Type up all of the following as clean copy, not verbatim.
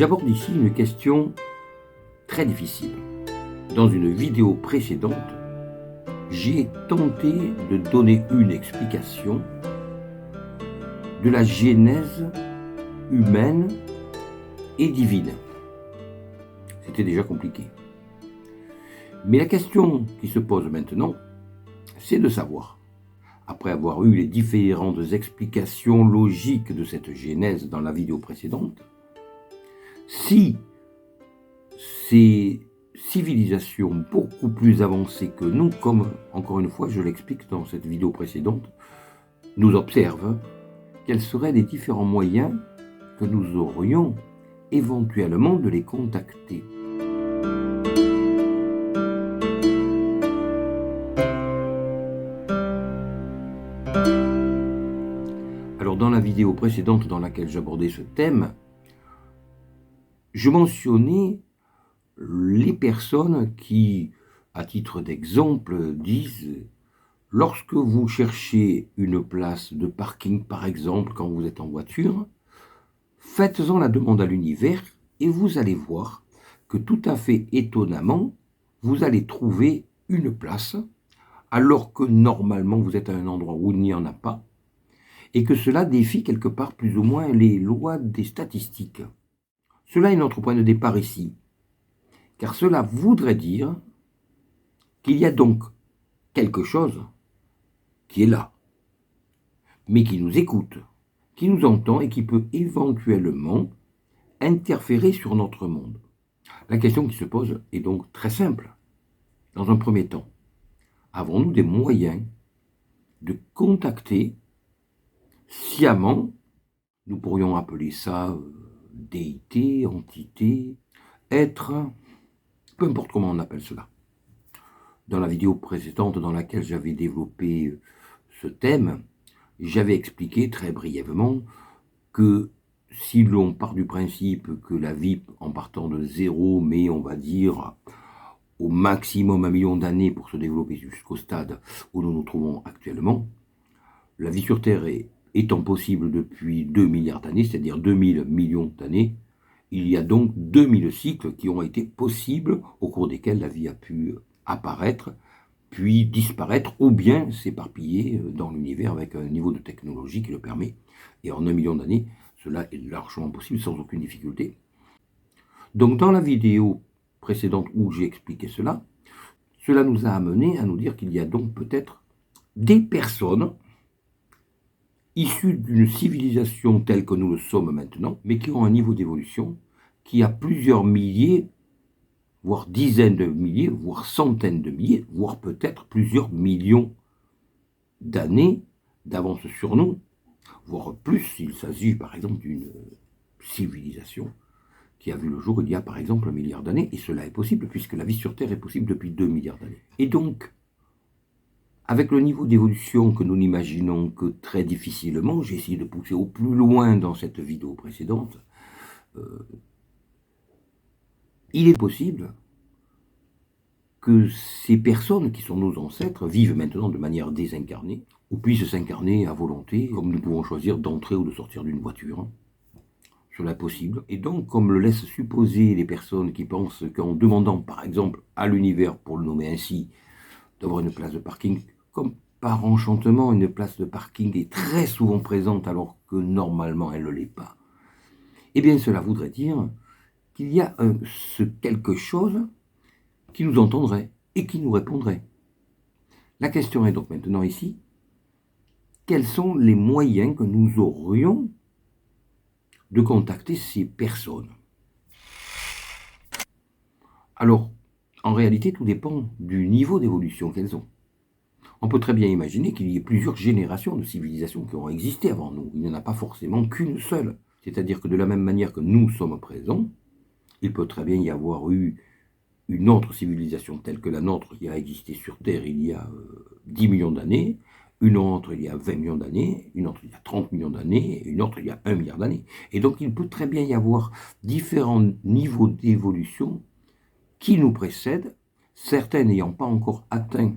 J'aborde ici une question très difficile. Dans une vidéo précédente, j'ai tenté de donner une explication de la genèse humaine et divine. C'était déjà compliqué. Mais la question qui se pose maintenant, c'est de savoir, après avoir eu les différentes explications logiques de cette genèse dans la vidéo précédente, si ces civilisations beaucoup plus avancées que nous, comme encore une fois je l'explique dans cette vidéo précédente, nous observent, quels seraient les différents moyens que nous aurions éventuellement de les contacter. Alors dans la vidéo précédente dans laquelle j'abordais ce thème, je mentionnais les personnes qui, à titre d'exemple, disent « Lorsque vous cherchez une place de parking, par exemple, quand vous êtes en voiture, faites-en la demande à l'univers et vous allez voir que tout à fait étonnamment, vous allez trouver une place, alors que normalement vous êtes à un endroit où il n'y en a pas, et que cela défie quelque part plus ou moins les lois des statistiques. » Cela est notre point de départ ici, car cela voudrait dire qu'il y a donc quelque chose qui est là, mais qui nous écoute, qui nous entend et qui peut éventuellement interférer sur notre monde. La question qui se pose est donc très simple. Dans un premier temps, avons-nous des moyens de contacter sciemment, nous pourrions appeler ça déité, entité, être, peu importe comment on appelle cela. Dans la vidéo précédente dans laquelle j'avais développé ce thème, j'avais expliqué très brièvement que si l'on part du principe que la vie, en partant de zéro, met, on va dire, au maximum 1 million d'années pour se développer jusqu'au stade où nous nous trouvons actuellement, la vie sur Terre étant possible depuis 2 milliards d'années, c'est-à-dire 2000 millions d'années, il y a donc 2000 cycles qui ont été possibles au cours desquels la vie a pu apparaître, puis disparaître, ou bien s'éparpiller dans l'univers avec un niveau de technologie qui le permet. Et en 1 million d'années, cela est largement possible sans aucune difficulté. Donc dans la vidéo précédente où j'ai expliqué cela, cela nous a amené à nous dire qu'il y a donc peut-être des personnes issues d'une civilisation telle que nous le sommes maintenant, mais qui ont un niveau d'évolution qui a plusieurs milliers, voire dizaines de milliers, voire centaines de milliers, voire peut-être plusieurs millions d'années d'avance sur nous, voire plus s'il s'agit par exemple d'une civilisation qui a vu le jour il y a par exemple 1 milliard d'années, et cela est possible puisque la vie sur Terre est possible depuis 2 milliards d'années. Et donc, avec le niveau d'évolution que nous n'imaginons que très difficilement, j'ai essayé de pousser au plus loin dans cette vidéo précédente, il est possible que ces personnes qui sont nos ancêtres vivent maintenant de manière désincarnée, ou puissent s'incarner à volonté, comme nous pouvons choisir d'entrer ou de sortir d'une voiture. Cela est possible. Et donc, comme le laissent supposer les personnes qui pensent qu'en demandant, par exemple, à l'univers, pour le nommer ainsi, d'avoir une place de parking, comme par enchantement, une place de parking est très souvent présente alors que normalement elle ne l'est pas, eh bien cela voudrait dire qu'il y a ce quelque chose qui nous entendrait et qui nous répondrait. La question est donc maintenant ici, quels sont les moyens que nous aurions de contacter ces personnes? Alors, en réalité, tout dépend du niveau d'évolution qu'elles ont. On peut très bien imaginer qu'il y ait plusieurs générations de civilisations qui ont existé avant nous. Il n'y en a pas forcément qu'une seule. C'est-à-dire que de la même manière que nous sommes présents, il peut très bien y avoir eu une autre civilisation telle que la nôtre qui a existé sur Terre il y a 10 millions d'années, une autre il y a 20 millions d'années, une autre il y a 30 millions d'années, une autre il y a 1 milliard d'années. Et donc il peut très bien y avoir différents niveaux d'évolution qui nous précèdent, certains n'ayant pas encore atteint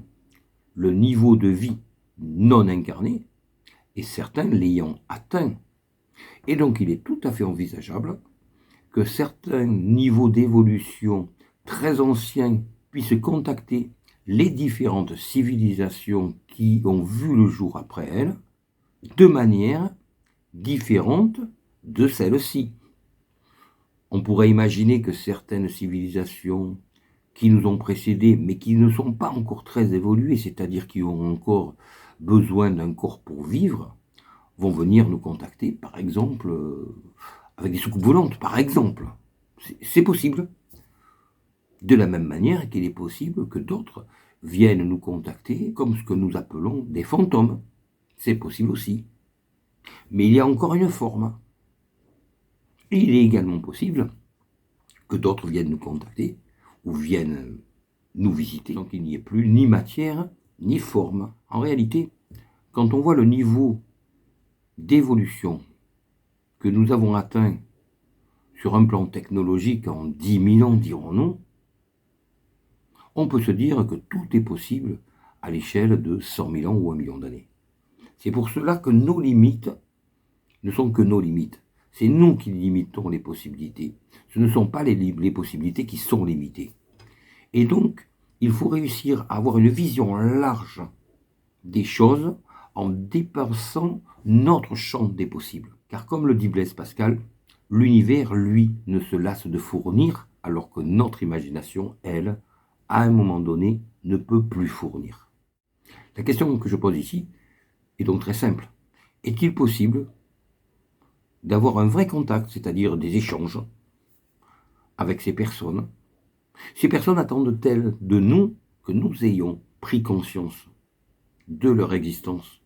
le niveau de vie non incarné, et certains l'ayant atteint. Et donc il est tout à fait envisageable que certains niveaux d'évolution très anciens puissent contacter les différentes civilisations qui ont vu le jour après elles, de manière différente de celle-ci. On pourrait imaginer que certaines civilisations qui nous ont précédés, mais qui ne sont pas encore très évoluées, c'est-à-dire qui ont encore besoin d'un corps pour vivre, vont venir nous contacter, par exemple, avec des soucoupes volantes, par exemple. C'est possible. De la même manière qu'il est possible que d'autres viennent nous contacter comme ce que nous appelons des fantômes. C'est possible aussi. Mais il y a encore une forme. Et il est également possible que d'autres viennent nous contacter ou viennent nous visiter sans qu'il n'y ait plus ni matière ni forme. En réalité, quand on voit le niveau d'évolution que nous avons atteint sur un plan technologique en 10 000 ans, dirons-nous, on peut se dire que tout est possible à l'échelle de 100 000 ans ou 1 million d'années. C'est pour cela que nos limites ne sont que nos limites. C'est nous qui limitons les possibilités. Ce ne sont pas les possibilités qui sont limitées. Et donc, il faut réussir à avoir une vision large des choses en dépassant notre champ des possibles. Car comme le dit Blaise Pascal, l'univers, lui, ne se lasse de fournir, alors que notre imagination, elle, à un moment donné, ne peut plus fournir. La question que je pose ici est donc très simple. Est-il possible d'avoir un vrai contact, c'est-à-dire des échanges, avec ces personnes? Ces personnes attendent-elles de nous que nous ayons pris conscience de leur existence,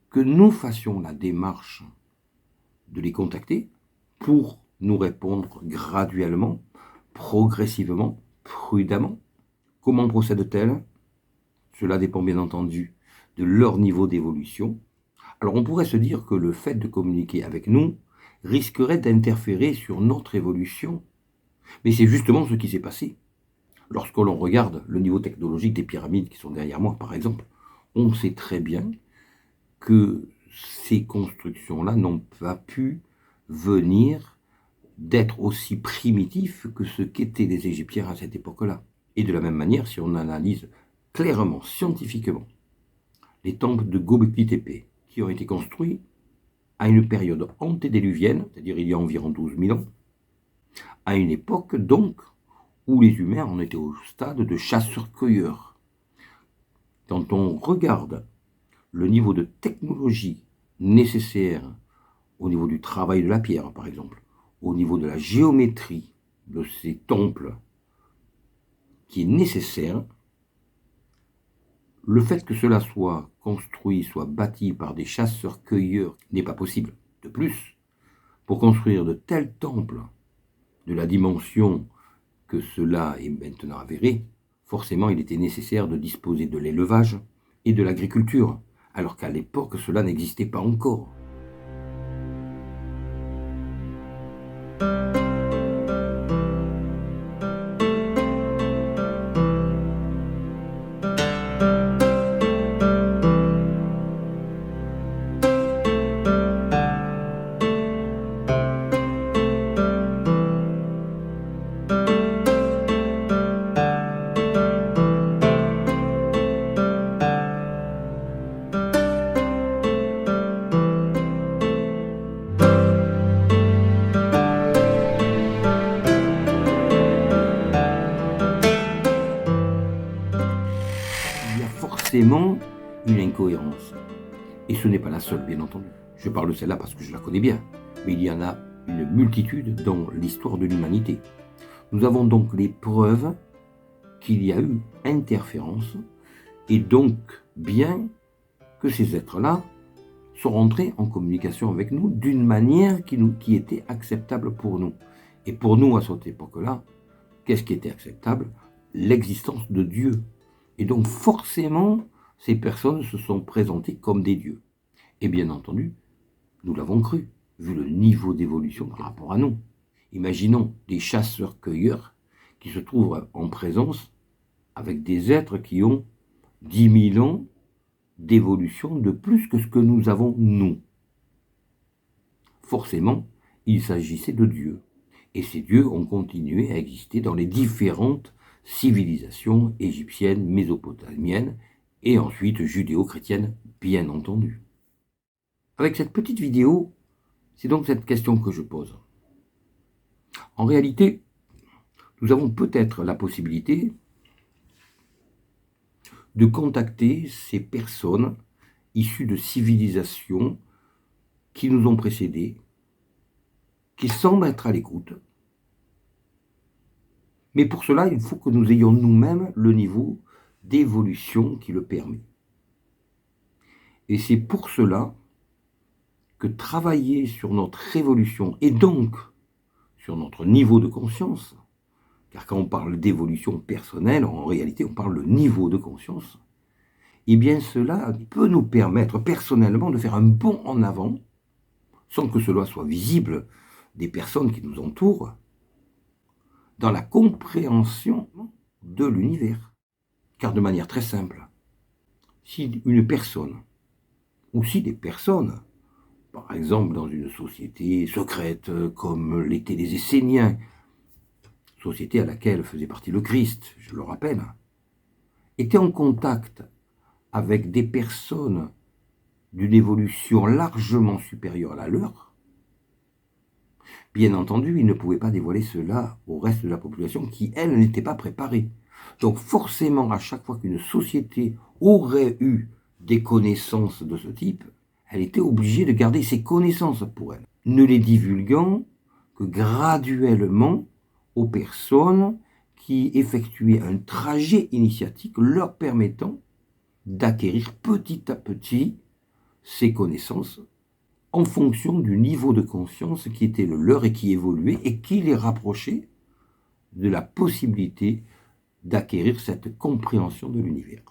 que nous fassions la démarche de les contacter pour nous répondre graduellement, progressivement, prudemment? Comment procèdent-elles? Cela dépend bien entendu de leur niveau d'évolution. Alors on pourrait se dire que le fait de communiquer avec nous risquerait d'interférer sur notre évolution. Mais c'est justement ce qui s'est passé. Lorsque l'on regarde le niveau technologique des pyramides qui sont derrière moi, par exemple, on sait très bien que ces constructions-là n'ont pas pu venir d'être aussi primitifs que ce qu'étaient les Égyptiens à cette époque-là. Et de la même manière, si on analyse clairement, scientifiquement, les temples de Göbekli Tepe, qui ont été construits à une période antédiluvienne, c'est-à-dire il y a environ 12 000 ans, à une époque donc où les humains en étaient au stade de chasseurs-cueilleurs. Quand on regarde le niveau de technologie nécessaire au niveau du travail de la pierre, par exemple, au niveau de la géométrie de ces temples, qui est nécessaire, le fait que cela soit construit, soit bâti par des chasseurs-cueilleurs n'est pas possible. De plus, pour construire de tels temples de la dimension que cela est maintenant avéré, forcément il était nécessaire de disposer de l'élevage et de l'agriculture, alors qu'à l'époque cela n'existait pas encore. Forcément une incohérence. Et ce n'est pas la seule, bien entendu. Je parle de celle-là parce que je la connais bien. Mais il y en a une multitude dans l'histoire de l'humanité. Nous avons donc les preuves qu'il y a eu interférence, et donc bien que ces êtres-là sont rentrés en communication avec nous d'une manière qui était acceptable pour nous. Et pour nous, à cette époque-là, qu'est-ce qui était acceptable? L'existence de Dieu. Et donc forcément, ces personnes se sont présentées comme des dieux. Et bien entendu, nous l'avons cru, vu le niveau d'évolution par rapport à nous. Imaginons des chasseurs-cueilleurs qui se trouvent en présence avec des êtres qui ont 10 000 ans d'évolution de plus que ce que nous avons nous. Forcément, il s'agissait de Dieu. Et ces dieux ont continué à exister dans les différentes civilisations égyptiennes, mésopotamiennes et ensuite judéo-chrétiennes, bien entendu. Avec cette petite vidéo, c'est donc cette question que je pose. En réalité, nous avons peut-être la possibilité de contacter ces personnes issues de civilisations qui nous ont précédés, qui semblent être à l'écoute. Mais pour cela, il faut que nous ayons nous-mêmes le niveau d'évolution qui le permet. Et c'est pour cela que travailler sur notre évolution et donc sur notre niveau de conscience, car quand on parle d'évolution personnelle, en réalité on parle de niveau de conscience, eh bien cela peut nous permettre personnellement de faire un bond en avant, sans que cela soit visible des personnes qui nous entourent, dans la compréhension de l'univers. Car de manière très simple, si une personne, ou si des personnes, par exemple dans une société secrète comme l'étaient les Esséniens, société à laquelle faisait partie le Christ, je le rappelle, étaient en contact avec des personnes d'une évolution largement supérieure à la leur, bien entendu, ils ne pouvaient pas dévoiler cela au reste de la population qui, elle, n'était pas préparée. Donc forcément, à chaque fois qu'une société aurait eu des connaissances de ce type, elle était obligée de garder ces connaissances pour elle, ne les divulguant que graduellement aux personnes qui effectuaient un trajet initiatique leur permettant d'acquérir petit à petit ces connaissances en fonction du niveau de conscience qui était le leur et qui évoluait et qui les rapprochait de la possibilité d'acquérir cette compréhension de l'univers.